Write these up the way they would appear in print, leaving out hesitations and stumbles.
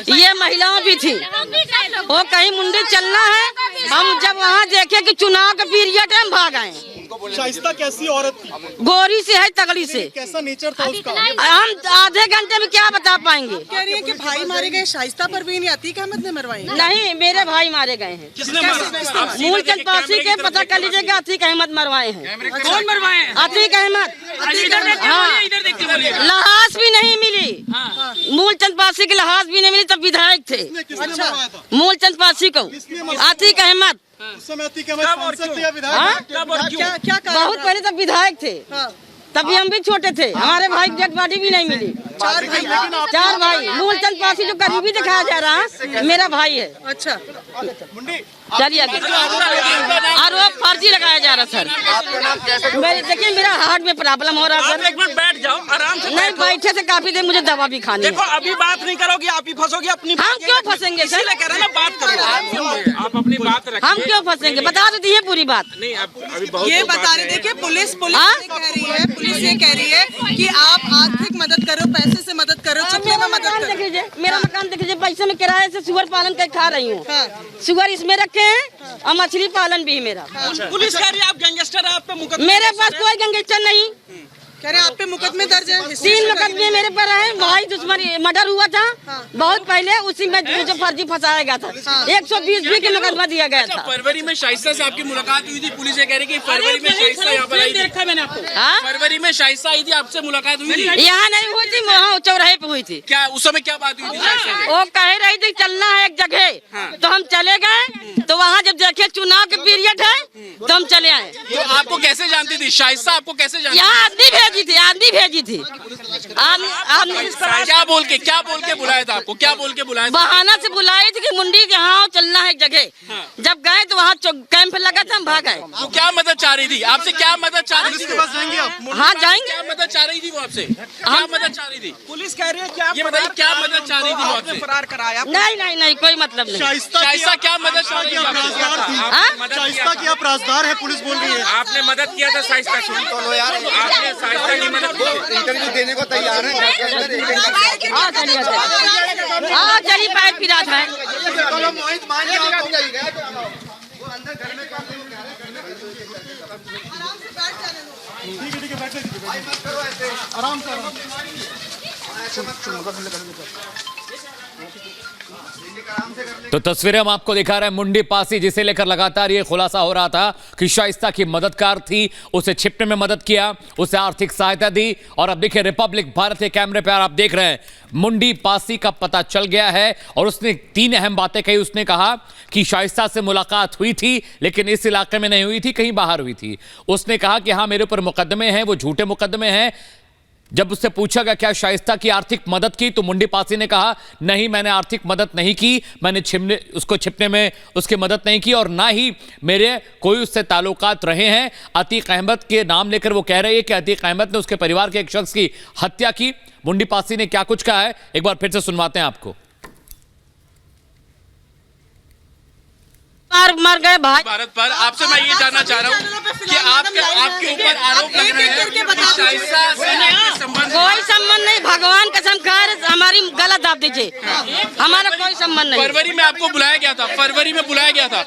ये महिलाओं भी थी। वो कहीं मुंडी चलना है, हम जब वहाँ देखे कि चुनाव का पीरियड है, हम भाग आए। शाइस्ता कैसी औरत थी? गोरी से है, तगड़ी से। कैसा नेचर था उसका? हम आधे घंटे में क्या बता पाएंगे। कह रही है कि भाई मारे गए, शाइस्ता परवीन या अतीक अहमद ने मरवाई? नहीं, मेरे भाई मारे गए हैं। मूलचंद पासी के पता कर लीजिएगा, अतीक अहमद मरवाए हैं। कौन मरवाए हैं? अतीक अहमद। हाँ, इधर देख के बोलिए। लाश भी नहीं मिली। मूलचंद पासी की लाश भी नहीं मिली, तब विधायक थे। अच्छा, मूलचंद पासी को अतीक अहमद। उस समय अतीक अहमद सांसद थे या विधायक? क्या बहुत पहले तब विधायक थे, तभी हम भी छोटे थे। हमारे भाई की डेड बॉडी भी नहीं मिली। चार भाई। मूलचंद पासी जो करीबी दिखाया जा रहा है, मेरा भाई है। अच्छा, चलिए आगे। आरोप फर्जी लगाया जा रहा सर। देखिए, मेरा हार्ट में प्रॉब्लम हो रहा है सर। एक मिनट बैठ जाओ, आराम से नहीं, बैठे से काफी देर, मुझे दवा भी खानी है। देखो, अभी बात नहीं करोगी, आप ही फंसोगी अपनी। हम क्यों फंसेंगे सर? इसलिए कह रहे हैं ना, बात करो। आप अपनी बात रखिए। हम क्यों फंसेंगे? बता तो दिए पूरी बात। नहीं, अभी बहुत ये बता रहे, देखिए पुलिस ये कह रही है, पुलिस ये कह रही है कि आप आर्थिक मदद करो, पैसे से मदद करो, छुपने में मदद करो। देख लीजिए, मेरा मकान देख लीजिए, पैसे में किराए से सुअर पालन कर खा रही हूँ। सुअर इसमें रखे हैं और मछली पालन भी मेरा। पुलिस कह रही है आप गैंगस्टर है, आप पे मुकदमा। मेरे पास कोई गैंगस्टर नहीं। कह रहे हैं आप पे मुकदमे दर्ज है। 3 मुकदमे मेरे पर है। भाई दुश्मन मर्डर हुआ था बहुत पहले, उसी में मुझे फर्जी फंसाया गया था। 120 भी के मुकदमा दिया गया था। फरवरी में शाइस्ता से आपकी मुलाकात हुई थी, पुलिस ये कह रही है कि फरवरी में शाइस्ता यहाँ पर आई थी। देखा मैंने आपको। फरवरी में शाइस्ता आई थी, आपसे मुलाकात हुई थी? यहाँ नहीं हुई थी, वहाँ चौराहे पे हुई थी। क्या उस समय क्या बात हुई थी? वो कह रही थी चलना है एक जगह, तो हम चले गए। तो वहाँ जब देखे चुनाव के पीरियड है, तो हम चले आए। तो आपको कैसे जानती थी शाइस्ता? आपको कैसे जानती? यहाँ आदमी भेजी थी, आदमी भेजी थी। क्या बोल के बुलाया था आपको? क्या बोल के बुलाया था? बहाना से बुलाई थी कि मुंडी के यहाँ चलना है एक जगह। जब गए तो वहाँ कैंप लगा था, हम भाग गए। वो क्या मदद चाह रही थी आपसे? क्या मदद चाह रही थी? जाएंगे आप? हाँ जाएंगे। क्या मदद चाह रही थी वो आपसे? क्या मदद चाह रही थी? पुलिस कह रही है क्या? ये बताइए, क्या मदद चाह रही थी वो आपसे? फरार कराया? नहीं, कोई मतलब नहीं। शाइस्ता क्या मदद चाह रही थी? शाइस्ता की आप राजदार है, पुलिस बोल रही है। आपने मदद किया था शाइस्ता की? आपने शाइस्ता की मदद की? इंटरव्यू देने को तैयार है। हाँ चलिए, पैर पिरा था। ठीक है, बैठे आराम से। तो तस्वीरें हम आपको दिखा रहे हैं। मुंडी पासी, जिसे लेकर लगातार ये खुलासा हो रहा था कि शाइस्ता की मददगार थी, उसे छिपने में मदद किया, उसे आर्थिक सहायता दी। और अब देखिए, रिपब्लिक भारत के कैमरे पर आप देख रहे हैं, मुंडी पासी का पता चल गया है। और उसने 3 अहम बातें कही। उसने कहा कि शाइस्ता से मुलाकात हुई थी, लेकिन इस इलाके में नहीं हुई थी, कहीं बाहर हुई थी। उसने कहा कि हाँ, मेरे ऊपर मुकदमे हैं, वो झूठे मुकदमे हैं। जब उससे पूछा गया क्या शाइस्ता की आर्थिक मदद की, तो मुंडी पासी ने कहा नहीं, मैंने आर्थिक मदद नहीं की, मैंने उसको छिपने में उसकी मदद नहीं की, और ना ही मेरे कोई उससे ताल्लुकात रहे हैं। अतीक अहमद के नाम लेकर वो कह रही है कि अतीक अहमद ने उसके परिवार के एक शख्स की हत्या की। मुंडी पासी ने क्या कुछ कहा है, एक बार फिर से सुनवाते हैं आपको। मर गए भाई। भारत पर आपसे मैं ये जानना चाह रहा हूँ कि आपके ऊपर आरोप लग रहे हैं कि शाइस्ता से आपके संबंध। कोई संबंध नहीं, भगवान कसम खा रहे, हमारी गलत दाब दीजिए, हमारा कोई संबंध नहीं। फरवरी में आपको बुलाया गया था, फरवरी में बुलाया गया था।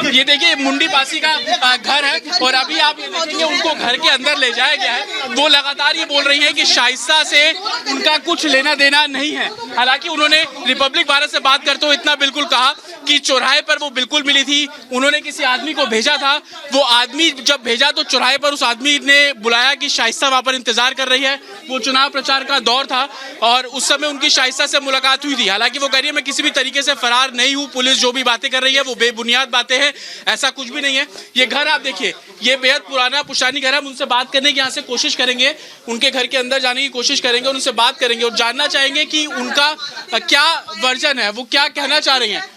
ये देखिए, मुंडी पासी का घर है, और अभी आप ये देखेंगे उनको घर के अंदर ले जाया गया है। वो लगातार ये बोल रही है कि शाइस्ता से उनका कुछ लेना देना नहीं है। हालांकि उन्होंने रिपब्लिक भारत से बात करते हुए इतना बिल्कुल कहा कि चौराहे पर वो बिल्कुल मिली थी। उन्होंने किसी आदमी को भेजा था, वो आदमी जब भेजा तो चौराहे पर उस आदमी ने बुलाया कि शाइस्ता वहां पर इंतजार कर रही है। वो चुनाव प्रचार का दौर था और उस समय उनकी शाइस्ता से मुलाकात हुई थी। हालांकि वो कह रही है मैं किसी भी तरीके से फरार नहीं हूँ, पुलिस जो भी बातें कर रही है वो बेबुनियाद बातें हैं, ऐसा कुछ भी नहीं है। ये घर आप देखिए, ये बेहद पुराना पुश्तैनी घर है। हम उनसे बात करने की यहाँ से कोशिश करेंगे, उनके घर के अंदर जाने की कोशिश करेंगे, उनसे बात करेंगे और जानना चाहेंगे कि उनका क्या वर्जन है, वो क्या कहना चाह रही हैं।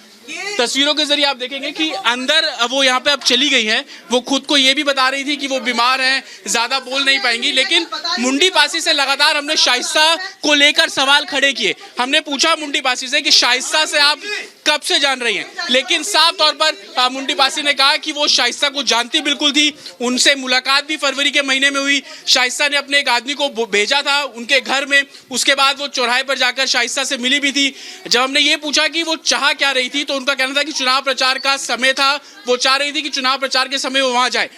तस्वीरों के जरिए आप देखेंगे कि अंदर वो यहाँ पे अब चली गई हैं, वो खुद खुद को ये भी बता रही थी कि वो बीमार हैं, ज्यादा बोल नहीं पाएंगी। लेकिन मुंडी पासी से लगातार हमने शाइस्ता को लेकर सवाल खड़े किए। हमने पूछा मुंडी पासी से कि शाइस्ता से आप कब से जान रही हैं, लेकिन साफ तौर पर मुंडी पासी ने कहा कि वो शाइस्ता को जानती बिल्कुल थी, उनसे मुलाकात भी फरवरी के महीने में हुई। शाइस्ता ने अपने एक आदमी को भेजा था उनके घर में, उसके बाद वो चौराहे पर जाकर शाइस्ता से मिली भी थी। जब हमने ये पूछा कि वो चाह क्या रही थी, तो उनका कहना था कि चुनाव प्रचार का समय था, वो चाह रही थी कि चुनाव प्रचार के समय वो वहां जाए।